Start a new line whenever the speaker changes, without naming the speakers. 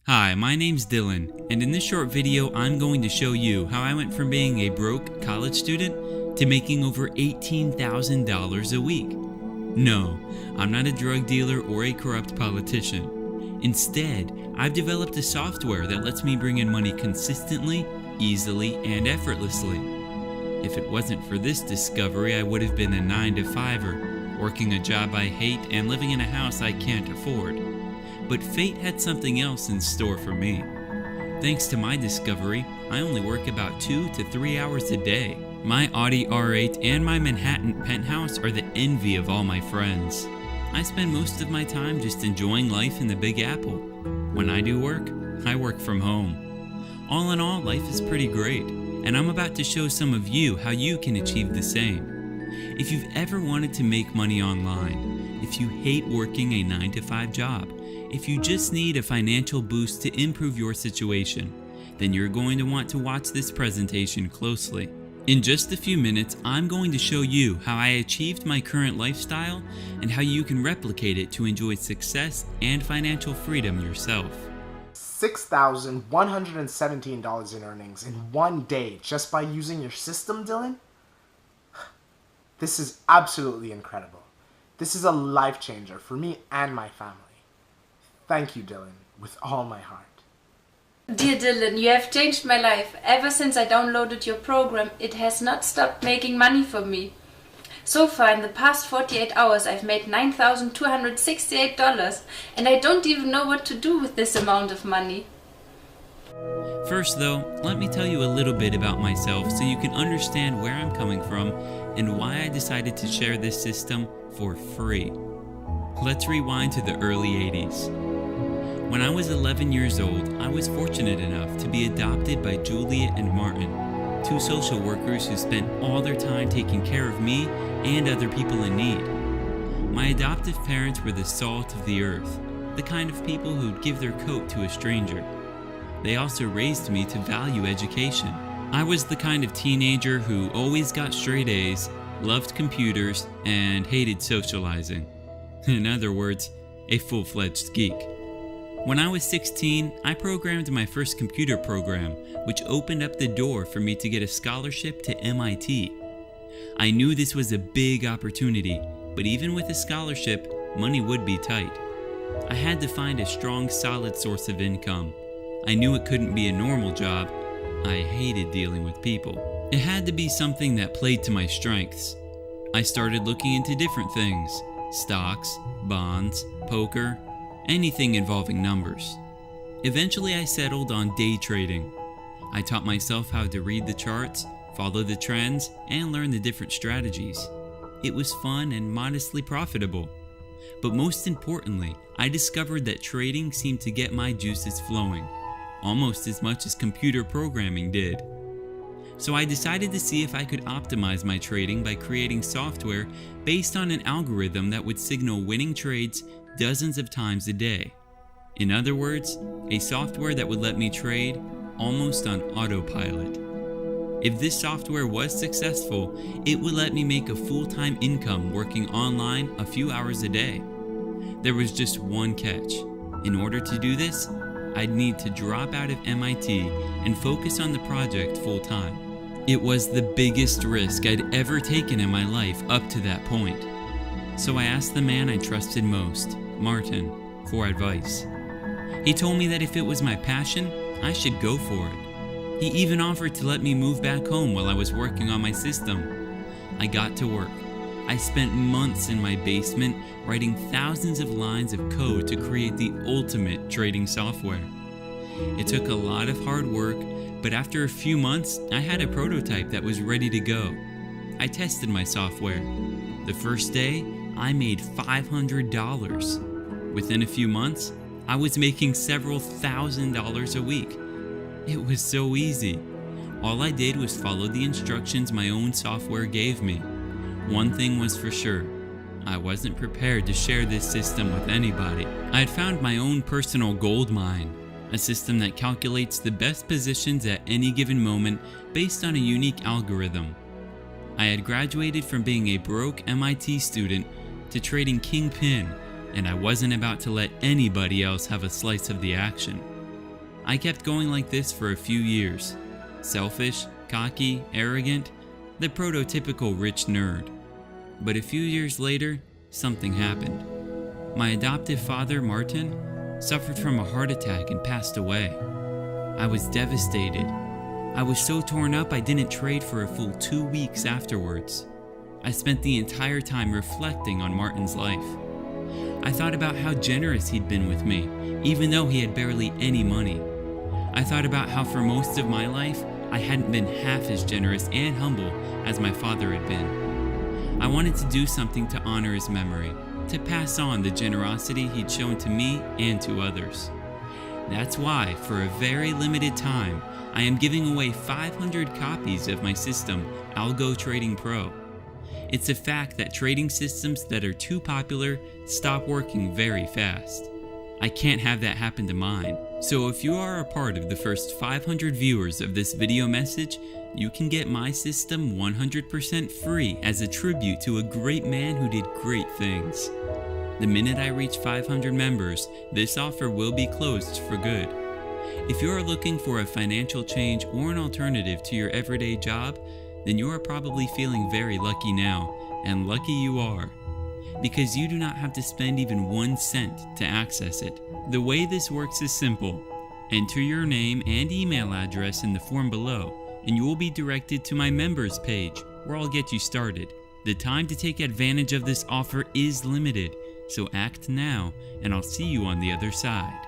Hi, my name's Dylan, and in this short video I'm going to show you how I went from being a broke college student to making over $18,000 a week. No, I'm not a drug dealer or a corrupt politician. Instead, I've developed a software that lets me bring in money consistently, easily, and effortlessly. If it wasn't for this discovery, I would have been a 9-to-5er, working a job I hate and living in a house I can't afford. But fate had something else in store for me. Thanks to my discovery, I only work about 2 to 3 hours a day. My Audi R8 and my Manhattan penthouse are the envy of all my friends. I spend most of my time just enjoying life in the Big Apple. When I do work, I work from home. All in all, life is pretty great, and I'm about to show some of you how you can achieve the same. If you've ever wanted to make money online, if you hate working a 9-to-5 job, if you just need a financial boost to improve your situation, then you're going to want to watch this presentation closely. In just a few minutes, I'm going to show you how I achieved my current lifestyle and how you can replicate it to enjoy success and financial freedom yourself.
$6,117 in earnings in one day just by using your system, Dylan? This is absolutely incredible. This is a life changer for me and my family. Thank you, Dylan, with all my heart.
Dear Dylan, you have changed my life. Ever since I downloaded your program, it has not stopped making money for me. So far, in the past 48 hours, I've made $9,268, and I don't even know what to do with this amount of money.
First though, let me tell you a little bit about myself so you can understand where I'm coming from and why I decided to share this system for free. Let's rewind to the early 80s. When I was 11 years old, I was fortunate enough to be adopted by Juliet and Martin, two social workers who spent all their time taking care of me and other people in need. My adoptive parents were the salt of the earth, the kind of people who'd give their coat to a stranger. They also raised me to value education. I was the kind of teenager who always got straight A's, loved computers, and hated socializing. In other words, a full-fledged geek. When I was 16, I programmed my first computer program, which opened up the door for me to get a scholarship to MIT. I knew this was a big opportunity, but even with a scholarship, money would be tight. I had to find a strong, solid source of income. I knew it couldn't be a normal job. I hated dealing with people. It had to be something that played to my strengths. I started looking into different things: stocks, bonds, poker, anything involving numbers. Eventually I settled on day trading. I taught myself how to read the charts, follow the trends, and learn the different strategies. It was fun and modestly profitable. But most importantly, I discovered that trading seemed to get my juices flowing, almost as much as computer programming did. So I decided to see if I could optimize my trading by creating software based on an algorithm that would signal winning trades dozens of times a day. In other words, a software that would let me trade almost on autopilot. If this software was successful, it would let me make a full-time income working online a few hours a day. There was just one catch. In order to do this, I'd need to drop out of MIT and focus on the project full-time. It was the biggest risk I'd ever taken in my life up to that point. So I asked the man I trusted most, Martin, for advice. He told me that if it was my passion, I should go for it. He even offered to let me move back home while I was working on my system. I got to work. I spent months in my basement writing thousands of lines of code to create the ultimate trading software. It took a lot of hard work, but after a few months, I had a prototype that was ready to go. I tested my software. The first day, I made $500. Within a few months, I was making several $1,000s a week. It was so easy. All I did was follow the instructions my own software gave me. One thing was for sure, I wasn't prepared to share this system with anybody. I had found my own personal gold mine, a system that calculates the best positions at any given moment based on a unique algorithm. I had graduated from being a broke MIT student to trading kingpin, and I wasn't about to let anybody else have a slice of the action. I kept going like this for a few years. Selfish, cocky, arrogant, the prototypical rich nerd. But a few years later, something happened. My adoptive father, Martin, suffered from a heart attack and passed away. I was devastated. I was so torn up I didn't trade for a full 2 weeks afterwards. I spent the entire time reflecting on Martin's life. I thought about how generous he'd been with me, even though he had barely any money. I thought about how for most of my life, I hadn't been half as generous and humble as my father had been. I wanted to do something to honor his memory, to pass on the generosity he'd shown to me and to others. That's why, for a very limited time, I am giving away 500 copies of my system, Algo Trading Pro. It's a fact that trading systems that are too popular stop working very fast. I can't have that happen to mine, so if you are a part of the first 500 viewers of this video message, you can get my system 100% free as a tribute to a great man who did great things. The minute I reach 500 members, this offer will be closed for good. If you are looking for a financial change or an alternative to your everyday job, then you are probably feeling very lucky now, and lucky you are, because you do not have to spend even 1 cent to access it. The way this works is simple. Enter your name and email address in the form below, and you will be directed to my members page, where I'll get you started. The time to take advantage of this offer is limited, so act now, and I'll see you on the other side.